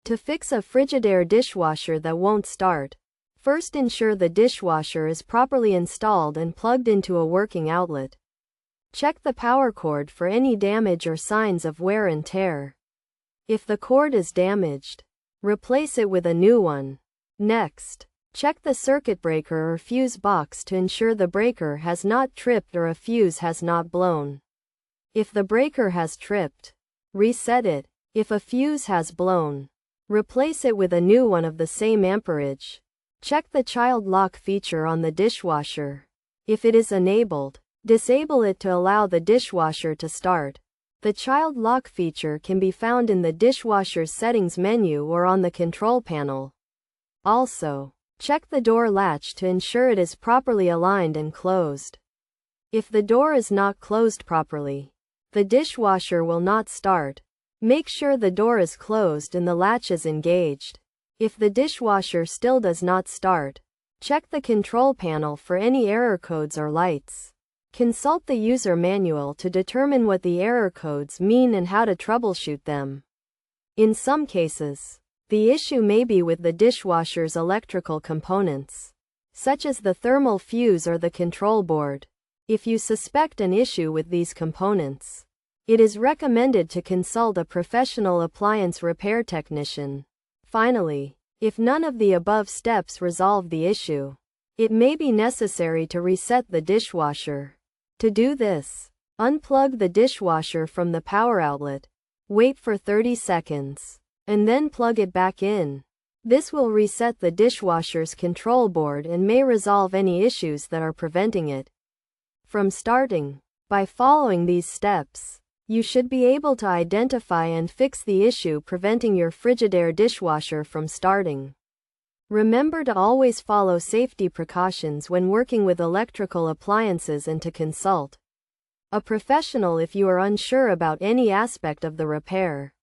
To fix a Frigidaire dishwasher that won't start, first ensure the dishwasher is properly installed and plugged into a working outlet. Check the power cord for any damage or signs of wear and tear. If the cord is damaged, replace it with a new one. Next, check the circuit breaker or fuse box to ensure the breaker has not tripped or a fuse has not blown. If the breaker has tripped, reset it. If a fuse has blown, replace it with a new one of the same amperage. Check the child lock feature on the dishwasher. If it is enabled, disable it to allow the dishwasher to start. The child lock feature can be found in the dishwasher's settings menu or on the control panel. Also, check the door latch to ensure it is properly aligned and closed. If the door is not closed properly, the dishwasher will not start. Make sure the door is closed and the latch is engaged. If the dishwasher still does not start, check the control panel for any error codes or lights. Consult the user manual to determine what the error codes mean and how to troubleshoot them. In some cases, the issue may be with the dishwasher's electrical components, such as the thermal fuse or the control board. If you suspect an issue with these components, it is recommended to consult a professional appliance repair technician. Finally, if none of the above steps resolve the issue, it may be necessary to reset the dishwasher. To do this, unplug the dishwasher from the power outlet, wait for 30 seconds, and then plug it back in. This will reset the dishwasher's control board and may resolve any issues that are preventing it from starting. By following these steps, you should be able to identify and fix the issue preventing your Frigidaire dishwasher from starting. Remember to always follow safety precautions when working with electrical appliances and to consult a professional if you are unsure about any aspect of the repair.